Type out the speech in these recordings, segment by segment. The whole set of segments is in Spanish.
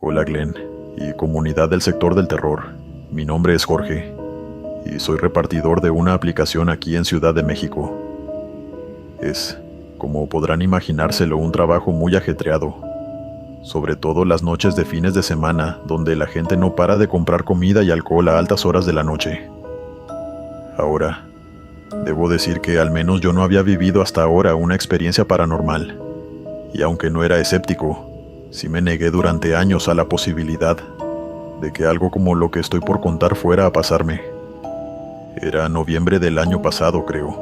Hola Glenn y comunidad del sector del terror. Mi nombre es Jorge y soy repartidor de una aplicación aquí en Ciudad de México. Es, como podrán imaginárselo, un trabajo muy ajetreado, sobre todo las noches de fines de semana, donde la gente no para de comprar comida y alcohol a altas horas de la noche. Ahora, debo decir que al menos yo no había vivido hasta ahora una experiencia paranormal, y aunque no era escéptico, sí me negué durante años a la posibilidad de que algo como lo que estoy por contar fuera a pasarme. Era noviembre del año pasado, creo.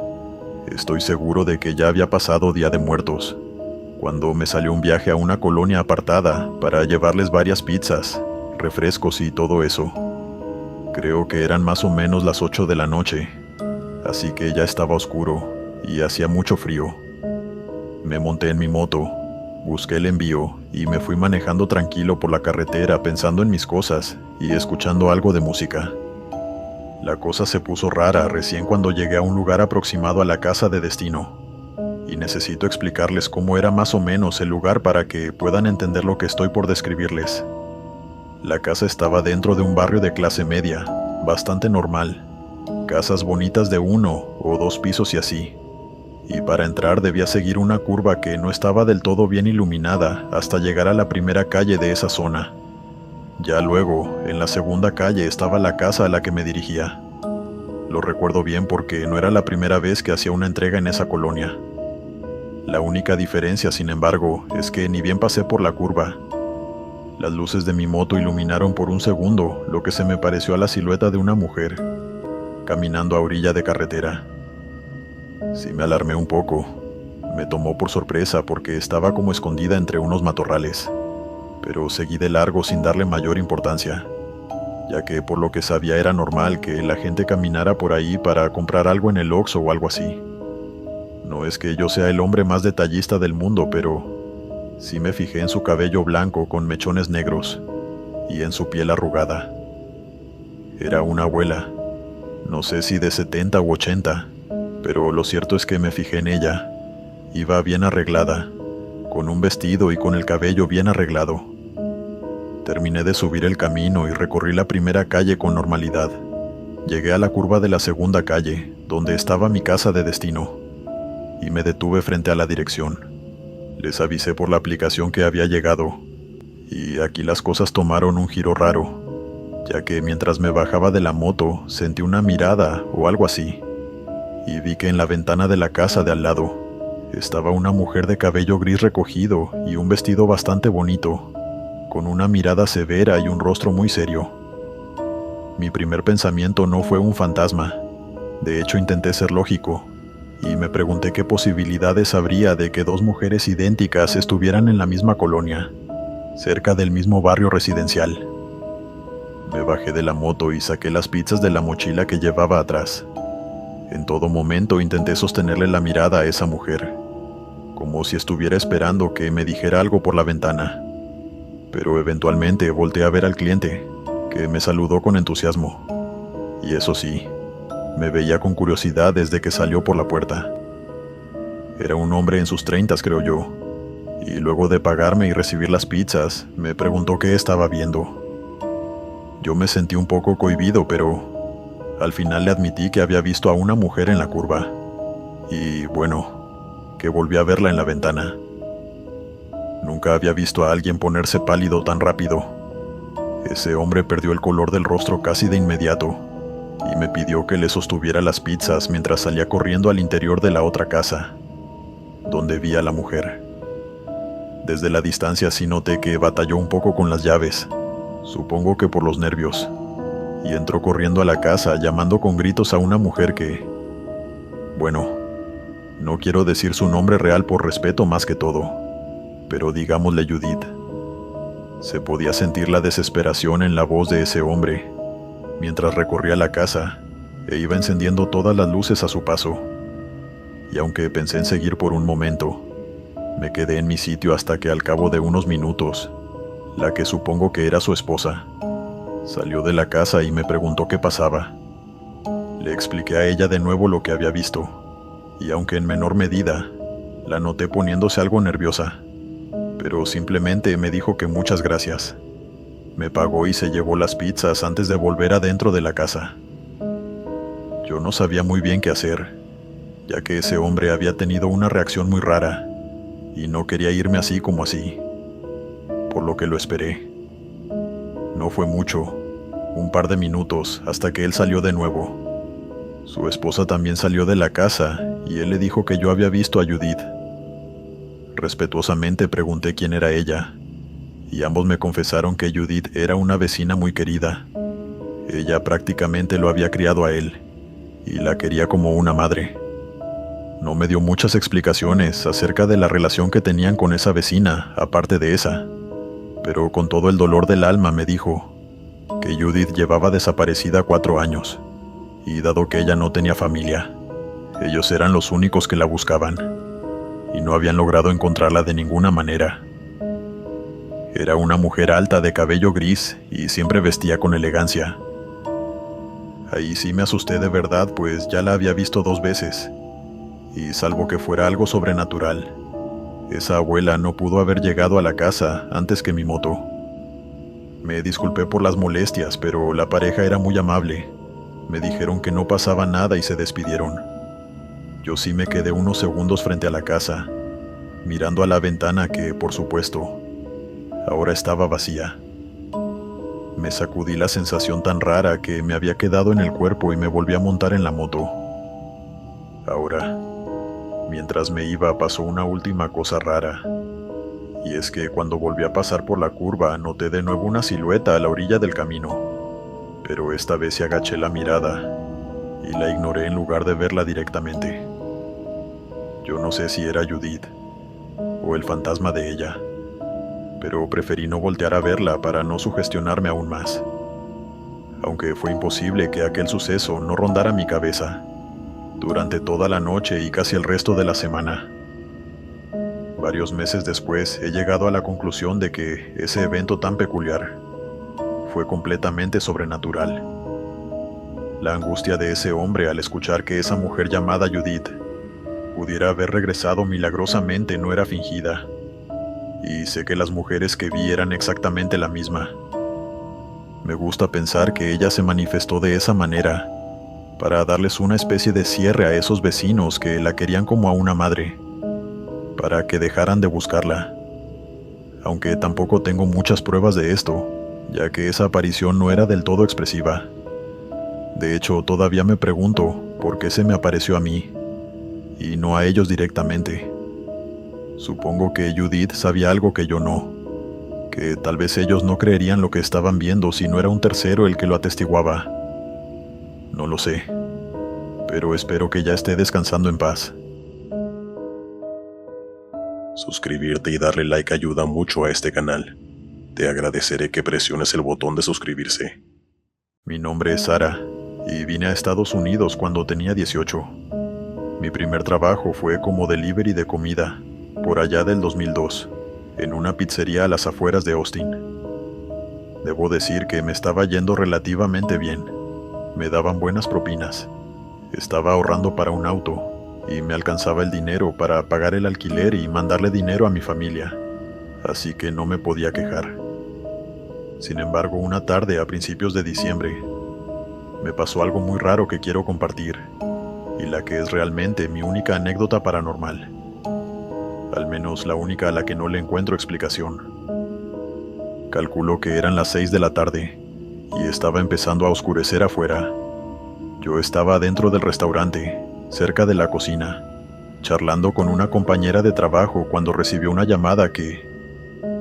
Estoy seguro de que ya había pasado Día de Muertos, cuando me salió un viaje a una colonia apartada para llevarles varias pizzas, refrescos y todo eso. Creo que eran más o menos las 8 de la noche, así que ya estaba oscuro y hacía mucho frío. Me monté en mi moto, busqué el envío y me fui manejando tranquilo por la carretera pensando en mis cosas y escuchando algo de música. La cosa se puso rara recién cuando llegué a un lugar aproximado a la casa de destino. Y necesito explicarles cómo era más o menos el lugar para que puedan entender lo que estoy por describirles. La casa estaba dentro de un barrio de clase media, bastante normal. Casas bonitas de 1 o 2 pisos y así. Y para entrar debía seguir una curva que no estaba del todo bien iluminada hasta llegar a la primera calle de esa zona. Ya luego, en la segunda calle estaba la casa a la que me dirigía. Lo recuerdo bien porque no era la primera vez que hacía una entrega en esa colonia. La única diferencia, sin embargo, es que ni bien pasé por la curva. Las luces de mi moto iluminaron por un segundo lo que se me pareció a la silueta de una mujer, caminando a orilla de carretera. Sí me alarmé un poco. Me tomó por sorpresa porque estaba como escondida entre unos matorrales, pero seguí de largo sin darle mayor importancia, ya que por lo que sabía era normal que la gente caminara por ahí para comprar algo en el Oxxo o algo así. No es que yo sea el hombre más detallista del mundo, pero sí me fijé en su cabello blanco con mechones negros y en su piel arrugada. Era una abuela, no sé si de 70 u 80, pero lo cierto es que me fijé en ella. Iba bien arreglada, con un vestido y con el cabello bien arreglado. Terminé de subir el camino y recorrí la primera calle con normalidad. Llegué a la curva de la segunda calle, donde estaba mi casa de destino, y me detuve frente a la dirección. Les avisé por la aplicación que había llegado, y aquí las cosas tomaron un giro raro, ya que mientras me bajaba de la moto sentí una mirada o algo así, y vi que en la ventana de la casa de al lado estaba una mujer de cabello gris recogido y un vestido bastante bonito, con una mirada severa y un rostro muy serio. Mi primer pensamiento no fue un fantasma. De hecho, intenté ser lógico, y me pregunté qué posibilidades habría de que dos mujeres idénticas estuvieran en la misma colonia, cerca del mismo barrio residencial. Me bajé de la moto y saqué las pizzas de la mochila que llevaba atrás. En todo momento intenté sostenerle la mirada a esa mujer, como si estuviera esperando que me dijera algo por la ventana. Pero eventualmente volteé a ver al cliente, que me saludó con entusiasmo. Y eso sí, me veía con curiosidad desde que salió por la puerta. Era un hombre en sus 30, creo yo, y luego de pagarme y recibir las pizzas, me preguntó qué estaba viendo. Yo me sentí un poco cohibido, pero al final le admití que había visto a una mujer en la curva, y bueno, que volví a verla en la ventana. Nunca había visto a alguien ponerse pálido tan rápido. Ese hombre perdió el color del rostro casi de inmediato, y me pidió que le sostuviera las pizzas mientras salía corriendo al interior de la otra casa, donde vi a la mujer. Desde la distancia sí noté que batalló un poco con las llaves, supongo que por los nervios, y entró corriendo a la casa llamando con gritos a una mujer que... Bueno, no quiero decir su nombre real por respeto más que todo, pero digámosle Judith. Se podía sentir la desesperación en la voz de ese hombre, mientras recorría la casa e iba encendiendo todas las luces a su paso. Y aunque pensé en seguir por un momento, me quedé en mi sitio hasta que al cabo de unos minutos, la que supongo que era su esposa, salió de la casa y me preguntó qué pasaba. Le expliqué a ella de nuevo lo que había visto, y aunque en menor medida, la noté poniéndose algo nerviosa, pero simplemente me dijo que muchas gracias, Me pagó y se llevó las pizzas antes de volver adentro de la casa. Yo no sabía muy bien qué hacer, ya que ese hombre había tenido una reacción muy rara, y no quería irme así como así, por lo que lo esperé. No fue mucho, un par de minutos, hasta que él salió de nuevo. Su esposa también salió de la casa, y él le dijo que yo había visto a Judith. Respetuosamente pregunté quién era ella, y ambos me confesaron que Judith era una vecina muy querida. Ella prácticamente lo había criado a él, y la quería como una madre. No me dio muchas explicaciones acerca de la relación que tenían con esa vecina, aparte de esa, pero con todo el dolor del alma me dijo que Judith llevaba desaparecida 4 años, y dado que ella no tenía familia, ellos eran los únicos que la buscaban, y no habían logrado encontrarla de ninguna manera. Era una mujer alta de cabello gris y siempre vestía con elegancia. Ahí sí me asusté de verdad, pues ya la había visto 2 veces, y salvo que fuera algo sobrenatural, esa abuela no pudo haber llegado a la casa antes que mi moto. Me disculpé por las molestias, pero la pareja era muy amable. Me dijeron que no pasaba nada y se despidieron. Yo sí me quedé unos segundos frente a la casa, mirando a la ventana que, por supuesto, ahora estaba vacía. Me sacudí la sensación tan rara que me había quedado en el cuerpo y me volví a montar en la moto. Ahora, mientras me iba, pasó una última cosa rara. Y es que cuando volví a pasar por la curva, noté de nuevo una silueta a la orilla del camino. Pero esta vez se agaché la mirada y la ignoré en lugar de verla directamente. Yo no sé si era Judith o el fantasma de ella, pero preferí no voltear a verla para no sugestionarme aún más. Aunque fue imposible que aquel suceso no rondara mi cabeza durante toda la noche y casi el resto de la semana. Varios meses después he llegado a la conclusión de que ese evento tan peculiar fue completamente sobrenatural. La angustia de ese hombre al escuchar que esa mujer llamada Judith pudiera haber regresado milagrosamente no era fingida. Y sé que las mujeres que vi eran exactamente la misma. Me gusta pensar que ella se manifestó de esa manera para darles una especie de cierre a esos vecinos que la querían como a una madre, para que dejaran de buscarla. Aunque tampoco tengo muchas pruebas de esto, ya que esa aparición no era del todo expresiva. De hecho, todavía me pregunto por qué se me apareció a mí, y no a ellos directamente. Supongo que Judith sabía algo que yo no, que tal vez ellos no creerían lo que estaban viendo si no era un tercero el que lo atestiguaba. No lo sé, pero espero que ya esté descansando en paz. Suscribirte y darle like ayuda mucho a este canal. Te agradeceré que presiones el botón de suscribirse. Mi nombre es Sara, y vine a Estados Unidos cuando tenía 18. Mi primer trabajo fue como delivery de comida, por allá del 2002, en una pizzería a las afueras de Austin. Debo decir que me estaba yendo relativamente bien. Me daban buenas propinas. Estaba ahorrando para un auto, y me alcanzaba el dinero para pagar el alquiler y mandarle dinero a mi familia, así que no me podía quejar. Sin embargo, una tarde a principios de diciembre, me pasó algo muy raro que quiero compartir, y la que es realmente mi única anécdota paranormal. Al menos la única a la que no le encuentro explicación. Calculo que eran las 6 de la tarde, y estaba empezando a oscurecer afuera. Yo estaba dentro del restaurante, cerca de la cocina, charlando con una compañera de trabajo cuando recibió una llamada que,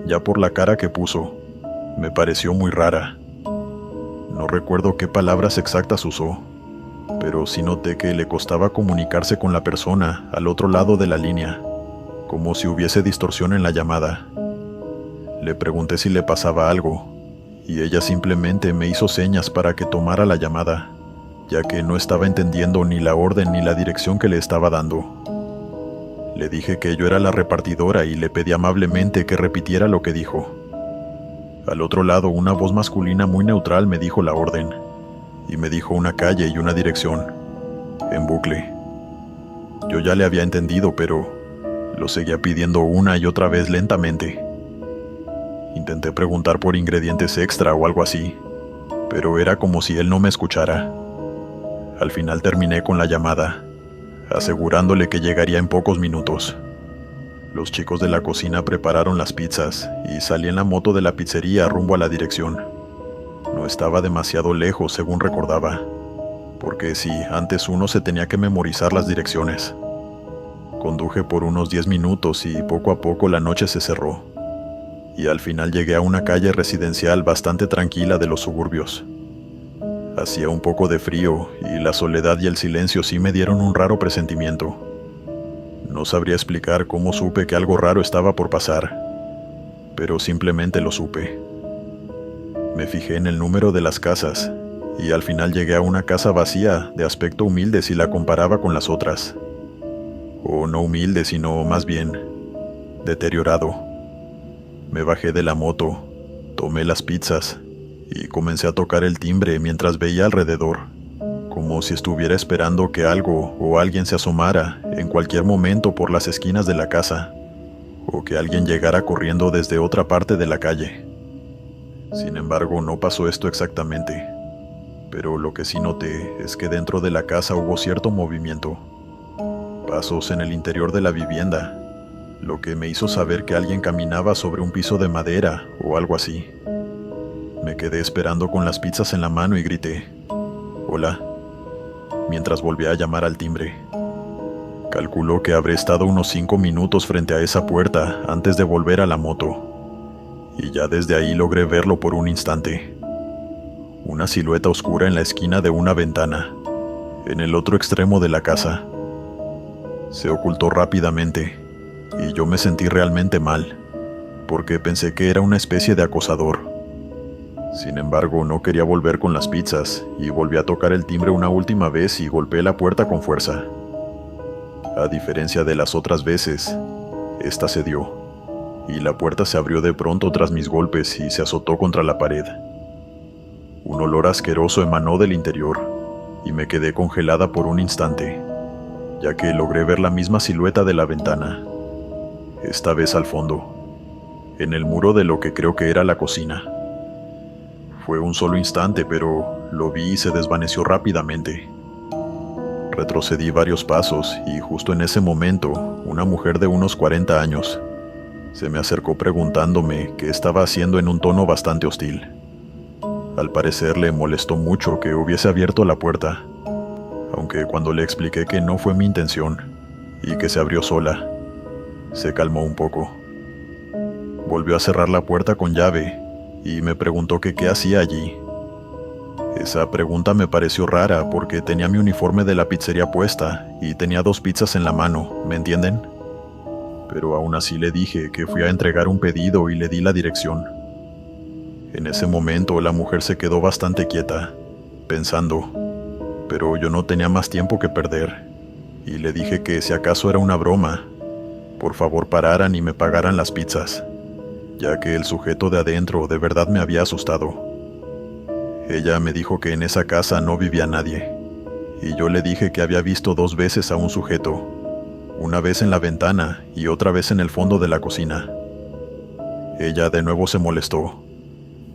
ya por la cara que puso, me pareció muy rara. No recuerdo qué palabras exactas usó, pero sí noté que le costaba comunicarse con la persona al otro lado de la línea, como si hubiese distorsión en la llamada. Le pregunté si le pasaba algo, y ella simplemente me hizo señas para que tomara la llamada, ya que no estaba entendiendo ni la orden ni la dirección que le estaba dando. Le dije que yo era la repartidora y le pedí amablemente que repitiera lo que dijo. Al otro lado, una voz masculina muy neutral me dijo la orden, y me dijo una calle y una dirección, en bucle. Yo ya le había entendido, pero lo seguía pidiendo una y otra vez lentamente. Intenté preguntar por ingredientes extra o algo así, pero era como si él no me escuchara. Al final terminé con la llamada, asegurándole que llegaría en pocos minutos. Los chicos de la cocina prepararon las pizzas y salí en la moto de la pizzería rumbo a la dirección. No estaba demasiado lejos, según recordaba, porque sí, antes uno se tenía que memorizar las direcciones. Conduje por unos 10 minutos y poco a poco la noche se cerró, y al final llegué a una calle residencial bastante tranquila de los suburbios. Hacía un poco de frío y la soledad y el silencio sí me dieron un raro presentimiento. No sabría explicar cómo supe que algo raro estaba por pasar, pero simplemente lo supe. Me fijé en el número de las casas y al final llegué a una casa vacía de aspecto humilde si la comparaba con las otras. O no humilde, sino más bien deteriorado. Me bajé de la moto, tomé las pizzas y comencé a tocar el timbre mientras veía alrededor, como si estuviera esperando que algo o alguien se asomara en cualquier momento por las esquinas de la casa, o que alguien llegara corriendo desde otra parte de la calle. Sin embargo, no pasó esto exactamente, pero lo que sí noté es que dentro de la casa hubo cierto movimiento, pasos en el interior de la vivienda, lo que me hizo saber que alguien caminaba sobre un piso de madera o algo así. Me quedé esperando con las pizzas en la mano y grité, «Hola», mientras volví a llamar al timbre. Calculo que habré estado unos 5 minutos frente a esa puerta antes de volver a la moto, y ya desde ahí logré verlo por un instante. Una silueta oscura en la esquina de una ventana, en el otro extremo de la casa. Se ocultó rápidamente, y yo me sentí realmente mal, porque pensé que era una especie de acosador. Sin embargo, no quería volver con las pizzas, y volví a tocar el timbre una última vez y golpeé la puerta con fuerza. A diferencia de las otras veces, esta cedió, y la puerta se abrió de pronto tras mis golpes y se azotó contra la pared. Un olor asqueroso emanó del interior, y me quedé congelada por un instante, ya que logré ver la misma silueta de la ventana, esta vez al fondo, en el muro de lo que creo que era la cocina. Fue un solo instante, pero lo vi y se desvaneció rápidamente. Retrocedí varios pasos y justo en ese momento, una mujer de unos 40 años se me acercó preguntándome qué estaba haciendo en un tono bastante hostil. Al parecer le molestó mucho que hubiese abierto la puerta, aunque cuando le expliqué que no fue mi intención y que se abrió sola, se calmó un poco. Volvió a cerrar la puerta con llave y me preguntó que qué hacía allí. Esa pregunta me pareció rara porque tenía mi uniforme de la pizzería puesta y tenía 2 pizzas en la mano, ¿me entienden? Pero aún así le dije que fui a entregar un pedido y le di la dirección. En ese momento la mujer se quedó bastante quieta, pensando, pero yo no tenía más tiempo que perder, y le dije que si acaso era una broma, por favor pararan y me pagaran las pizzas, ya que el sujeto de adentro de verdad me había asustado. Ella me dijo que en esa casa no vivía nadie, y yo le dije que había visto 2 veces a un sujeto, una vez en la ventana y otra vez en el fondo de la cocina. Ella de nuevo se molestó,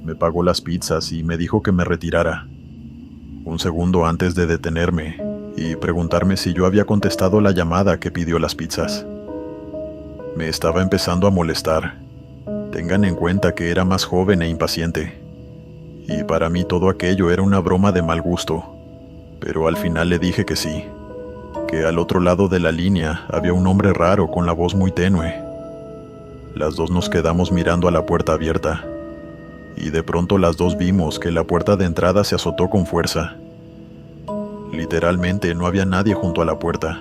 me pagó las pizzas y me dijo que me retirara. Un segundo antes de detenerme y preguntarme si yo había contestado la llamada que pidió las pizzas. Me estaba empezando a molestar. Tengan en cuenta que era más joven e impaciente, y para mí todo aquello era una broma de mal gusto, pero al final le dije que sí, que al otro lado de la línea había un hombre raro con la voz muy tenue. Las dos nos quedamos mirando a la puerta abierta, y de pronto las dos vimos que la puerta de entrada se azotó con fuerza. Literalmente no había nadie junto a la puerta.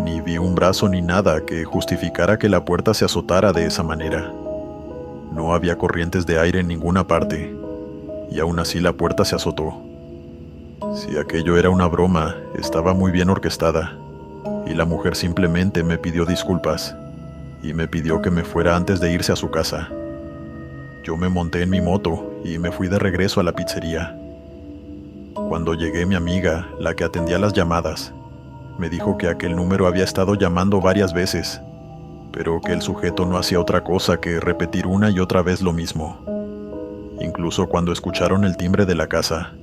Ni vi un brazo ni nada que justificara que la puerta se azotara de esa manera. No había corrientes de aire en ninguna parte, y aún así la puerta se azotó. Si aquello era una broma, estaba muy bien orquestada, y la mujer simplemente me pidió disculpas, y me pidió que me fuera antes de irse a su casa. Yo me monté en mi moto y me fui de regreso a la pizzería. Cuando llegué, mi amiga, la que atendía las llamadas, me dijo que aquel número había estado llamando varias veces, pero que el sujeto no hacía otra cosa que repetir una y otra vez lo mismo. Incluso cuando escucharon el timbre de la casa,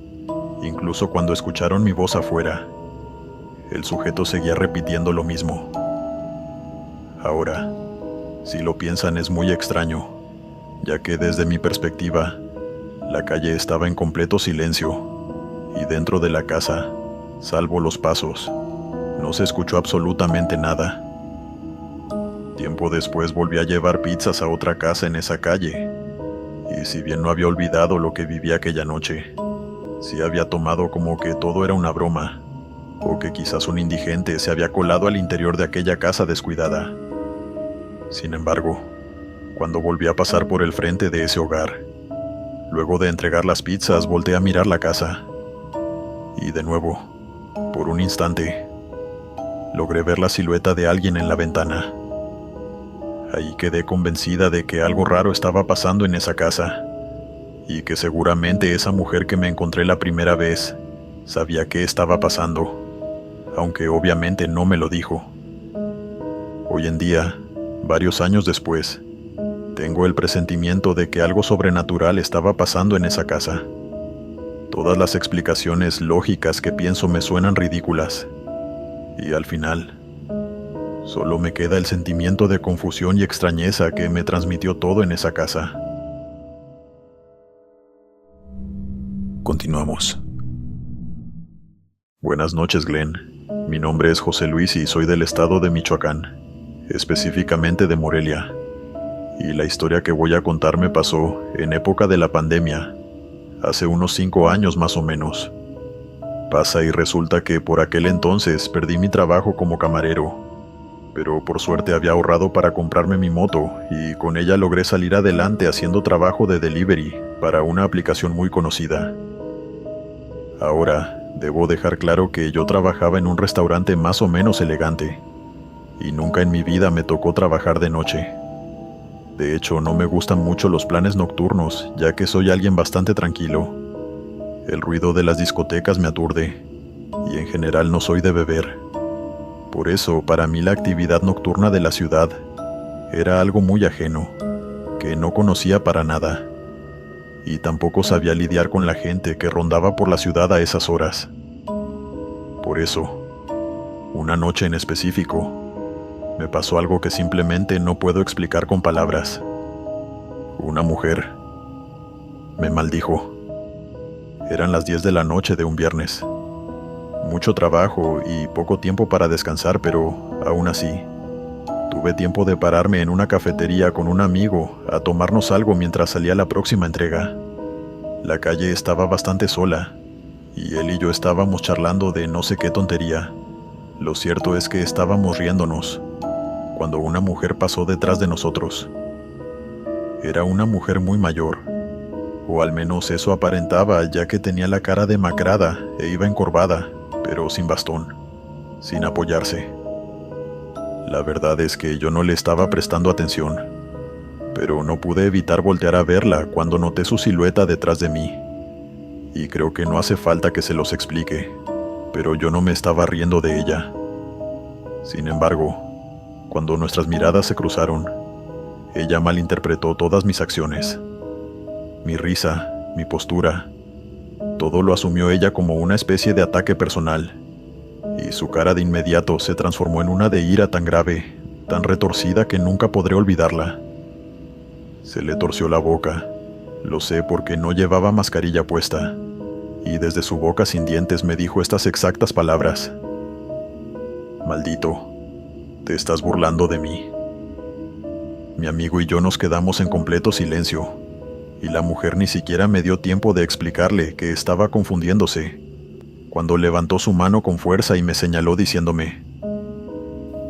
incluso cuando escucharon mi voz afuera, el sujeto seguía repitiendo lo mismo. Ahora, si lo piensan, es muy extraño, ya que desde mi perspectiva, la calle estaba en completo silencio, y dentro de la casa, salvo los pasos, no se escuchó absolutamente nada. Tiempo después volví a llevar pizzas a otra casa en esa calle, y si bien no había olvidado lo que viví aquella noche, sí había tomado como que todo era una broma, o que quizás un indigente se había colado al interior de aquella casa descuidada. Sin embargo, cuando volví a pasar por el frente de ese hogar, luego de entregar las pizzas, volteé a mirar la casa, y de nuevo, por un instante, logré ver la silueta de alguien en la ventana. Ahí quedé convencida de que algo raro estaba pasando en esa casa, y que seguramente esa mujer que me encontré la primera vez sabía qué estaba pasando, aunque obviamente no me lo dijo. Hoy en día, varios años después, tengo el presentimiento de que algo sobrenatural estaba pasando en esa casa. Todas las explicaciones lógicas que pienso me suenan ridículas, y al final, solo me queda el sentimiento de confusión y extrañeza que me transmitió todo en esa casa. Continuamos. Buenas noches, Glenn. Mi nombre es José Luis y soy del estado de Michoacán, específicamente de Morelia. Y la historia que voy a contar me pasó en época de la pandemia, hace unos 5 años más o menos. Pasa y resulta que por aquel entonces perdí mi trabajo como camarero, pero por suerte había ahorrado para comprarme mi moto y con ella logré salir adelante haciendo trabajo de delivery para una aplicación muy conocida. Ahora, debo dejar claro que yo trabajaba en un restaurante más o menos elegante, y nunca en mi vida me tocó trabajar de noche. De hecho, no me gustan mucho los planes nocturnos, ya que soy alguien bastante tranquilo. El ruido de las discotecas me aturde, y en general no soy de beber. Por eso, para mí la actividad nocturna de la ciudad era algo muy ajeno, que no conocía para nada, y tampoco sabía lidiar con la gente que rondaba por la ciudad a esas horas. Por eso, una noche en específico, me pasó algo que simplemente no puedo explicar con palabras. Una mujer me maldijo. Eran las 10 de la noche de un viernes. Mucho trabajo y poco tiempo para descansar, pero aún así, tuve tiempo de pararme en una cafetería con un amigo a tomarnos algo mientras salía la próxima entrega. La calle estaba bastante sola, y él y yo estábamos charlando de no sé qué tontería. Lo cierto es que estábamos riéndonos, cuando una mujer pasó detrás de nosotros. Era una mujer muy mayor, o al menos eso aparentaba, ya que tenía la cara demacrada e iba encorvada, pero sin bastón, sin apoyarse. La verdad es que yo no le estaba prestando atención, pero no pude evitar voltear a verla cuando noté su silueta detrás de mí. Y creo que no hace falta que se los explique, pero yo no me estaba riendo de ella. Sin embargo, cuando nuestras miradas se cruzaron, ella malinterpretó todas mis acciones. Mi risa, mi postura, todo lo asumió ella como una especie de ataque personal, y su cara de inmediato se transformó en una de ira tan grave, tan retorcida que nunca podré olvidarla. Se le torció la boca, lo sé porque no llevaba mascarilla puesta, y desde su boca sin dientes me dijo estas exactas palabras: «Maldito, te estás burlando de mí». Mi amigo y yo nos quedamos en completo silencio, y la mujer ni siquiera me dio tiempo de explicarle que estaba confundiéndose, cuando levantó su mano con fuerza y me señaló diciéndome: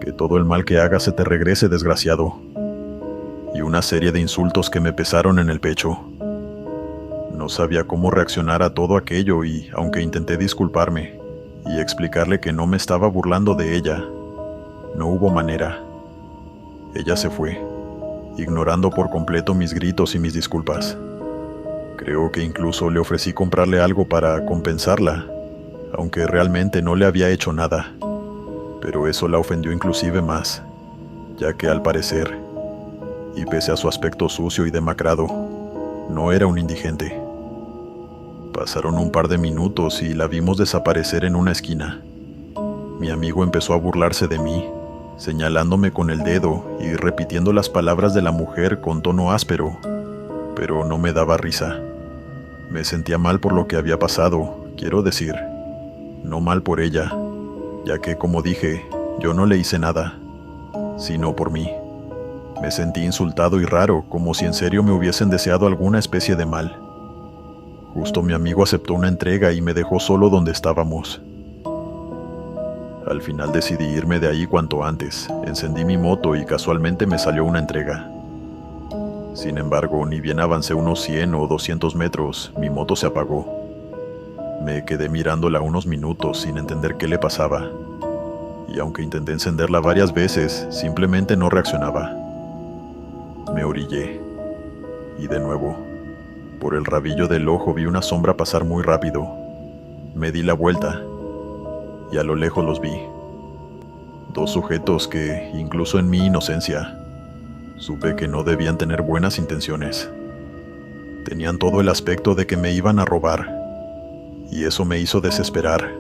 «Que todo el mal que hagas se te regrese, desgraciado», y una serie de insultos que me pesaron en el pecho. No sabía cómo reaccionar a todo aquello y, aunque intenté disculparme y explicarle que no me estaba burlando de ella, no hubo manera. Ella se fue, ignorando por completo mis gritos y mis disculpas. Creo que incluso le ofrecí comprarle algo para compensarla, aunque realmente no le había hecho nada, pero eso la ofendió inclusive más. ya que al parecer, y pese a su aspecto sucio y demacrado, no era un indigente. Pasaron un par de minutos y la vimos desaparecer en una esquina. Mi amigo empezó a burlarse de mí, señalándome con el dedo y repitiendo las palabras de la mujer con tono áspero, pero no me daba risa. Me sentía mal por lo que había pasado, quiero decir, no mal por ella, ya que, como dije, yo no le hice nada, sino por mí. Me sentí insultado y raro, como si en serio me hubiesen deseado alguna especie de mal. Justo mi amigo aceptó una entrega y me dejó solo donde estábamos. Al final decidí irme de ahí cuanto antes, encendí mi moto y casualmente me salió una entrega. Sin embargo, ni bien avancé unos 100 o 200 metros, mi moto se apagó. Me quedé mirándola unos minutos sin entender qué le pasaba, y aunque intenté encenderla varias veces, simplemente no reaccionaba. Me orillé, y de nuevo, por el rabillo del ojo vi una sombra pasar muy rápido. Me di la vuelta, y a lo lejos los vi. Dos sujetos que, incluso en mi inocencia, supe que no debían tener buenas intenciones. Tenían todo el aspecto de que me iban a robar, y eso me hizo desesperar,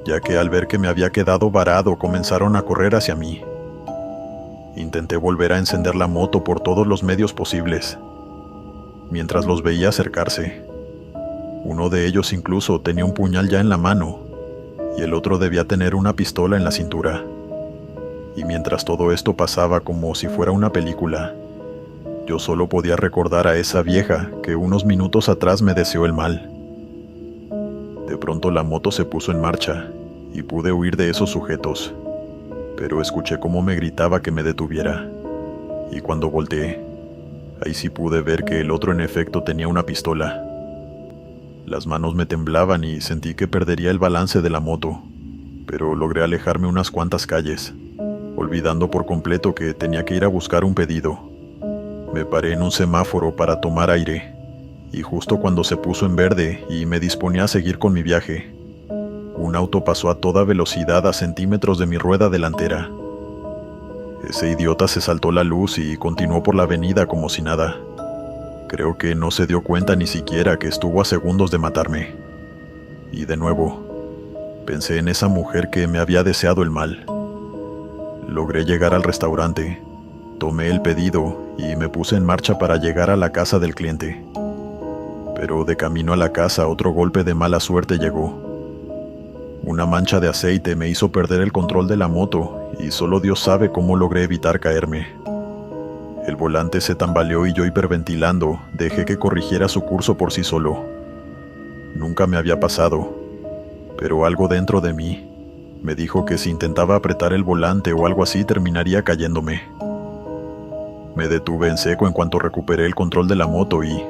ya que al ver que me había quedado varado comenzaron a correr hacia mí. Intenté volver a encender la moto por todos los medios posibles, mientras los veía acercarse. Uno de ellos incluso tenía un puñal ya en la mano, y el otro debía tener una pistola en la cintura. Y mientras todo esto pasaba como si fuera una película, yo solo podía recordar a esa vieja que unos minutos atrás me deseó el mal. De pronto la moto se puso en marcha, y pude huir de esos sujetos, pero escuché cómo me gritaba que me detuviera, y cuando volteé, ahí sí pude ver que el otro en efecto tenía una pistola. Las manos me temblaban y sentí que perdería el balance de la moto, pero logré alejarme unas cuantas calles, olvidando por completo que tenía que ir a buscar un pedido. Me paré en un semáforo para tomar aire, y justo cuando se puso en verde y me disponía a seguir con mi viaje, un auto pasó a toda velocidad a centímetros de mi rueda delantera. Ese idiota se saltó la luz y continuó por la avenida como si nada. Creo que no se dio cuenta ni siquiera que estuvo a segundos de matarme. Y de nuevo, pensé en esa mujer que me había deseado el mal. Logré llegar al restaurante, tomé el pedido y me puse en marcha para llegar a la casa del cliente. Pero de camino a la casa otro golpe de mala suerte llegó. Una mancha de aceite me hizo perder el control de la moto y solo Dios sabe cómo logré evitar caerme. El volante se tambaleó y yo, hiperventilando, dejé que corrigiera su curso por sí solo. Nunca me había pasado, pero algo dentro de mí me dijo que si intentaba apretar el volante o algo así terminaría cayéndome. Me detuve en seco en cuanto recuperé el control de la moto y,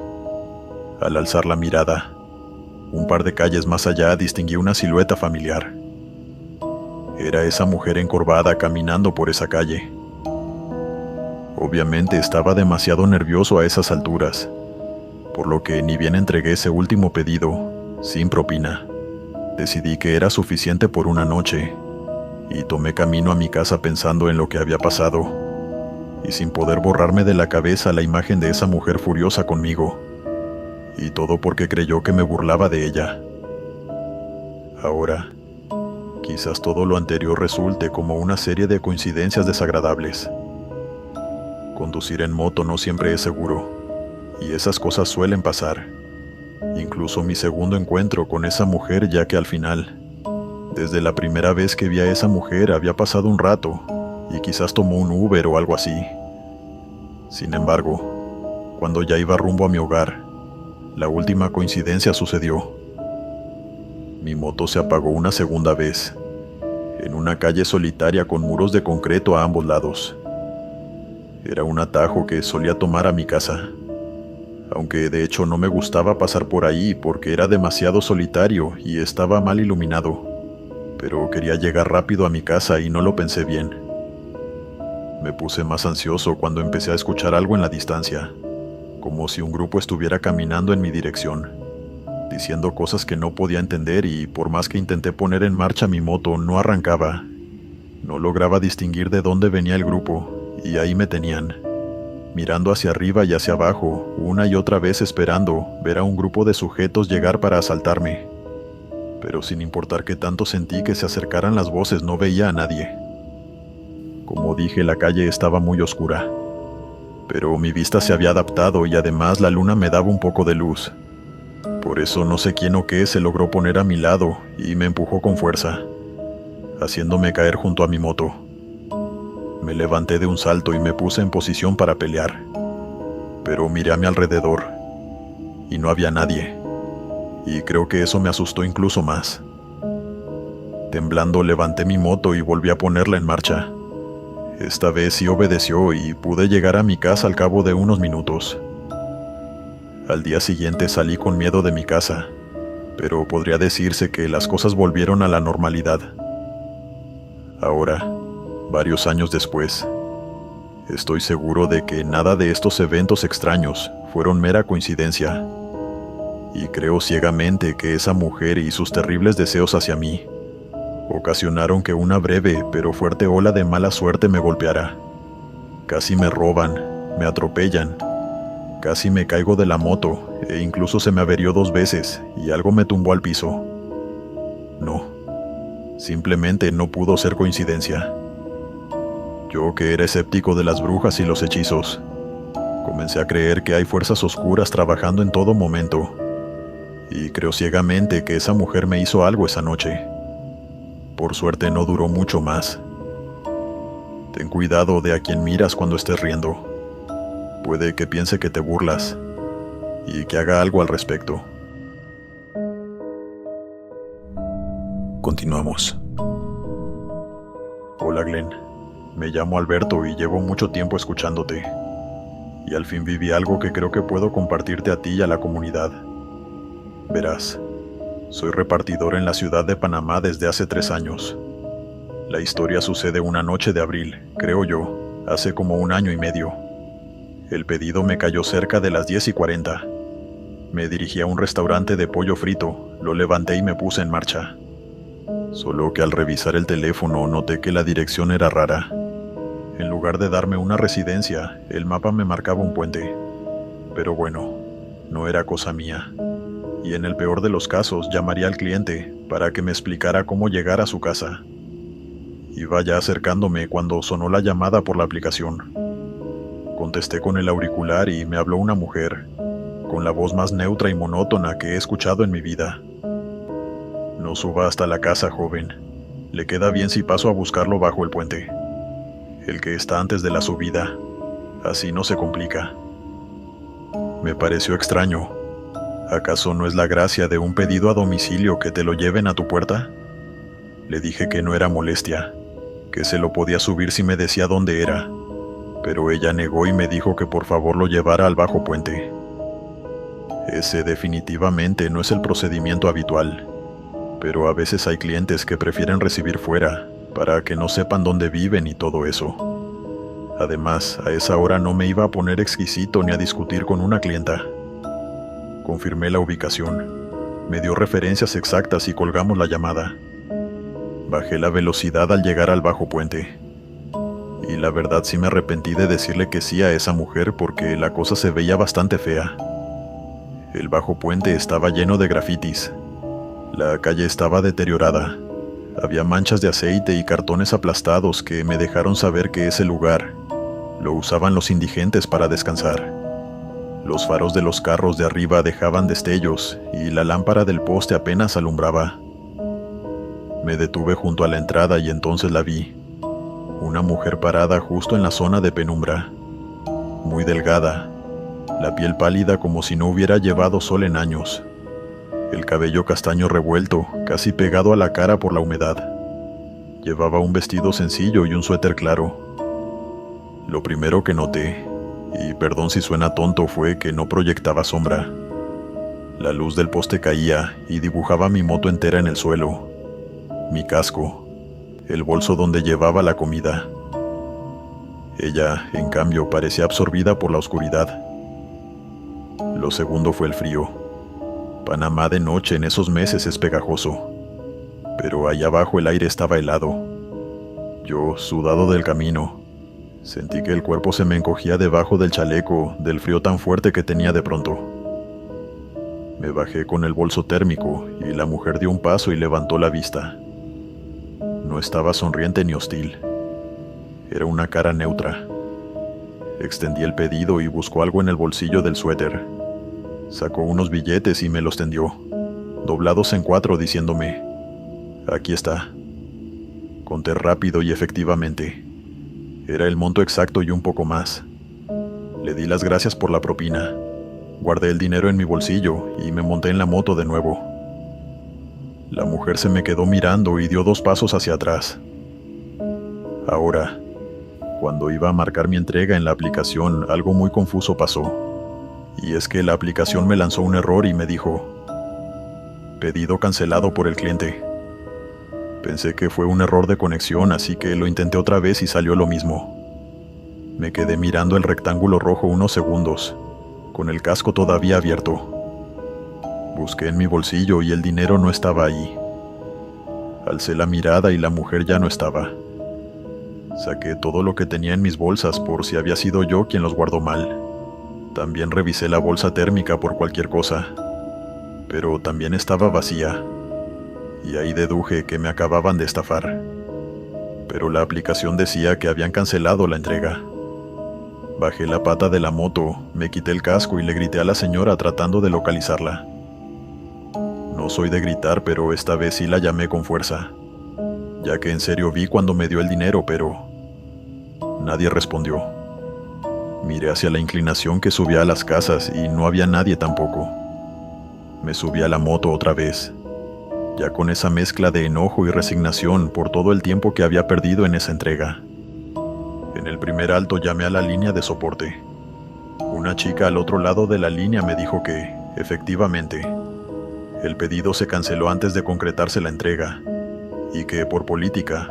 al alzar la mirada, un par de calles más allá distinguí una silueta familiar. Era esa mujer encorvada caminando por esa calle. Obviamente estaba demasiado nervioso a esas alturas, por lo que ni bien entregué ese último pedido, sin propina, decidí que era suficiente por una noche, y tomé camino a mi casa pensando en lo que había pasado, y sin poder borrarme de la cabeza la imagen de esa mujer furiosa conmigo. Y todo porque creyó que me burlaba de ella. Ahora, quizás todo lo anterior resulte como una serie de coincidencias desagradables. Conducir en moto no siempre es seguro, y esas cosas suelen pasar. Incluso mi segundo encuentro con esa mujer, ya que al final, desde la primera vez que vi a esa mujer había pasado un rato, y quizás tomó un Uber o algo así. Sin embargo, cuando ya iba rumbo a mi hogar, la última coincidencia sucedió. Mi moto se apagó una segunda vez, en una calle solitaria con muros de concreto a ambos lados. Era un atajo que solía tomar a mi casa, aunque de hecho no me gustaba pasar por ahí porque era demasiado solitario y estaba mal iluminado, pero quería llegar rápido a mi casa y no lo pensé bien. Me puse más ansioso cuando empecé a escuchar algo en la distancia, como si un grupo estuviera caminando en mi dirección, diciendo cosas que no podía entender, y por más que intenté poner en marcha mi moto, no arrancaba. No lograba distinguir de dónde venía el grupo, y ahí me tenían, mirando hacia arriba y hacia abajo, una y otra vez esperando ver a un grupo de sujetos llegar para asaltarme. Pero sin importar qué tanto sentí que se acercaran las voces, no veía a nadie. Como dije, la calle estaba muy oscura, pero mi vista se había adaptado y además la luna me daba un poco de luz. Por eso no sé quién o qué se logró poner a mi lado y me empujó con fuerza, haciéndome caer junto a mi moto. Me levanté de un salto y me puse en posición para pelear, pero miré a mi alrededor y no había nadie, y creo que eso me asustó incluso más. Temblando levanté mi moto y volví a ponerla en marcha. Esta vez sí obedeció y pude llegar a mi casa al cabo de unos minutos. Al día siguiente salí con miedo de mi casa, pero podría decirse que las cosas volvieron a la normalidad. Ahora, varios años después, estoy seguro de que nada de estos eventos extraños fueron mera coincidencia, y creo ciegamente que esa mujer y sus terribles deseos hacia mí ocasionaron que una breve pero fuerte ola de mala suerte me golpeara. Casi me roban, me atropellan, casi me caigo de la moto e incluso se me averió 2 veces y algo me tumbó al piso. No, simplemente no pudo ser coincidencia. Yo, que era escéptico de las brujas y los hechizos, comencé a creer que hay fuerzas oscuras trabajando en todo momento, y creo ciegamente que esa mujer me hizo algo esa noche. Por suerte no duró mucho más. Ten cuidado de a quien miras cuando estés riendo. Puede que piense que te burlas y que haga algo al respecto. Continuamos. Hola Glenn, me llamo Alberto y llevo mucho tiempo escuchándote. Y al fin viví algo que creo que puedo compartirte a ti y a la comunidad. Verás, soy repartidor en la ciudad de Panamá desde hace 3 años. La historia sucede una noche de abril, creo yo, hace como 1 año y medio. El pedido me cayó cerca de las 10:40. Me dirigí a un restaurante de pollo frito, lo levanté y me puse en marcha. Solo que al revisar el teléfono noté que la dirección era rara. En lugar de darme una residencia, el mapa me marcaba un puente. Pero bueno, no era cosa mía. Y en el peor de los casos llamaría al cliente para que me explicara cómo llegar a su casa. Iba ya acercándome cuando sonó la llamada por la aplicación. Contesté con el auricular y me habló una mujer, con la voz más neutra y monótona que he escuchado en mi vida. No suba hasta la casa, joven. Le queda bien si paso a buscarlo bajo el puente. El que está antes de la subida. Así no se complica. Me pareció extraño. ¿Acaso no es la gracia de un pedido a domicilio que te lo lleven a tu puerta? Le dije que no era molestia, que se lo podía subir si me decía dónde era, pero ella negó y me dijo que por favor lo llevara al bajo puente. Ese definitivamente no es el procedimiento habitual, pero a veces hay clientes que prefieren recibir fuera, para que no sepan dónde viven y todo eso. Además, a esa hora no me iba a poner exquisito ni a discutir con una clienta. Confirmé la ubicación, me dio referencias exactas y colgamos la llamada. Bajé la velocidad al llegar al bajo puente. Y la verdad sí me arrepentí de decirle que sí a esa mujer porque la cosa se veía bastante fea. El bajo puente estaba lleno de grafitis. La calle estaba deteriorada. Había manchas de aceite y cartones aplastados que me dejaron saber que ese lugar lo usaban los indigentes para descansar. Los faros de los carros de arriba dejaban destellos y la lámpara del poste apenas alumbraba. Me detuve junto a la entrada y entonces la vi. Una mujer parada justo en la zona de penumbra. Muy delgada, la piel pálida como si no hubiera llevado sol en años. El cabello castaño revuelto, casi pegado a la cara por la humedad. Llevaba un vestido sencillo y un suéter claro. Lo primero que noté, y perdón si suena tonto, fue que no proyectaba sombra. La luz del poste caía y dibujaba mi moto entera en el suelo, mi casco, el bolso donde llevaba la comida. Ella, en cambio, parecía absorbida por la oscuridad. Lo segundo fue el frío. Panamá de noche en esos meses es pegajoso, pero allá abajo el aire estaba helado. Yo, sudado del camino, sentí que el cuerpo se me encogía debajo del chaleco del frío tan fuerte que tenía de pronto. Me bajé con el bolso térmico y la mujer dio un paso y levantó la vista. No estaba sonriente ni hostil. Era una cara neutra. Extendí el pedido y buscó algo en el bolsillo del suéter. Sacó unos billetes y me los tendió, doblados en 4, diciéndome: «Aquí está». Conté rápido y efectivamente, era el monto exacto y un poco más. Le di las gracias por la propina. Guardé el dinero en mi bolsillo y me monté en la moto de nuevo. La mujer se me quedó mirando y dio 2 pasos hacia atrás. Ahora, cuando iba a marcar mi entrega en la aplicación, algo muy confuso pasó. Y es que la aplicación me lanzó un error y me dijo: «Pedido cancelado por el cliente». Pensé que fue un error de conexión, así que lo intenté otra vez y salió lo mismo. Me quedé mirando el rectángulo rojo unos segundos, con el casco todavía abierto. Busqué en mi bolsillo y el dinero no estaba ahí. Alcé la mirada y la mujer ya no estaba. Saqué todo lo que tenía en mis bolsas por si había sido yo quien los guardó mal. También revisé la bolsa térmica por cualquier cosa, pero también estaba vacía. Y ahí deduje que me acababan de estafar. Pero la aplicación decía que habían cancelado la entrega. Bajé la pata de la moto, me quité el casco y le grité a la señora tratando de localizarla. No soy de gritar, pero esta vez sí la llamé con fuerza, ya que en serio vi cuando me dio el dinero, pero nadie respondió. Miré hacia la inclinación que subía a las casas y no había nadie tampoco. Me subí a la moto otra vez, ya con esa mezcla de enojo y resignación por todo el tiempo que había perdido en esa entrega. En el primer alto llamé a la línea de soporte. Una chica al otro lado de la línea me dijo que, efectivamente, el pedido se canceló antes de concretarse la entrega, y que, por política,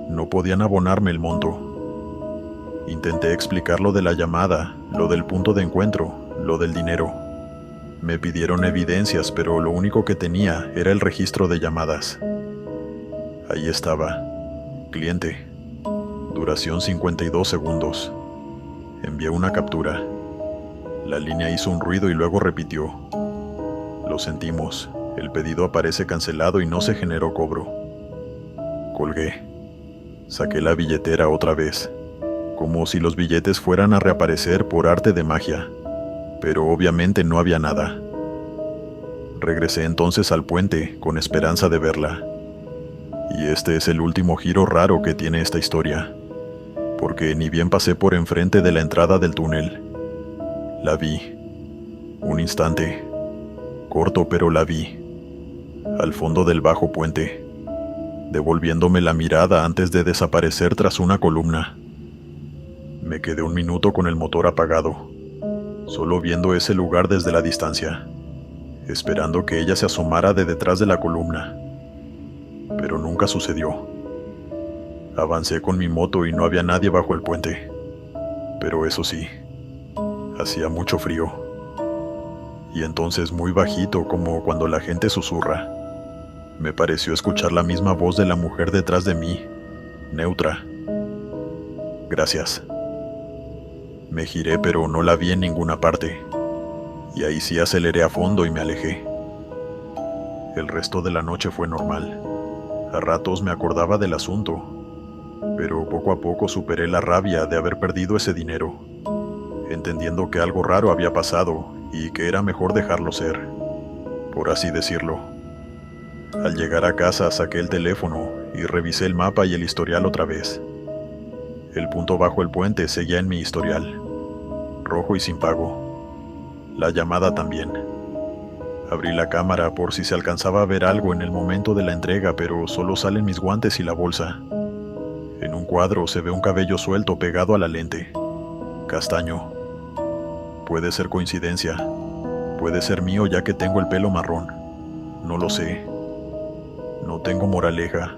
no podían abonarme el monto. Intenté explicar lo de la llamada, lo del punto de encuentro, lo del dinero. Me pidieron evidencias, pero lo único que tenía era el registro de llamadas. Ahí estaba: cliente, duración 52 segundos. Envié una captura. La línea hizo un ruido y luego repitió: lo sentimos, el pedido aparece cancelado y no se generó cobro. Colgué. Saqué la billetera otra vez, como si los billetes fueran a reaparecer por arte de magia, pero obviamente no había nada. Regresé entonces al puente con esperanza de verla. Y este es el último giro raro que tiene esta historia, porque ni bien pasé por enfrente de la entrada del túnel. La vi. Un instante. Corto, pero la vi. Al fondo del bajo puente, devolviéndome la mirada antes de desaparecer tras una columna. Me quedé un minuto con el motor apagado, solo viendo ese lugar desde la distancia, esperando que ella se asomara de detrás de la columna. Pero nunca sucedió. Avancé con mi moto y no había nadie bajo el puente. Pero eso sí, hacía mucho frío. Y entonces, muy bajito, como cuando la gente susurra, me pareció escuchar la misma voz de la mujer detrás de mí, neutra: gracias. Me giré, pero no la vi en ninguna parte. Y ahí sí aceleré a fondo y me alejé. El resto de la noche fue normal. A ratos me acordaba del asunto, pero poco a poco superé la rabia de haber perdido ese dinero, entendiendo que algo raro había pasado y que era mejor dejarlo ser, por así decirlo. Al llegar a casa saqué el teléfono y revisé el mapa y el historial otra vez. El punto bajo el puente seguía en mi historial, rojo y sin pago. La llamada también. Abrí la cámara por si se alcanzaba a ver algo en el momento de la entrega, pero solo salen mis guantes y la bolsa. En un cuadro se ve un cabello suelto pegado a la lente, castaño. Puede ser coincidencia, puede ser mío ya que tengo el pelo marrón. No lo sé. No tengo moraleja,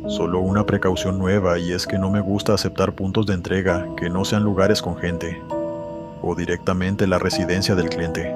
solo una precaución nueva, y es que no me gusta aceptar puntos de entrega que no sean lugares con gente, o directamente la residencia del cliente.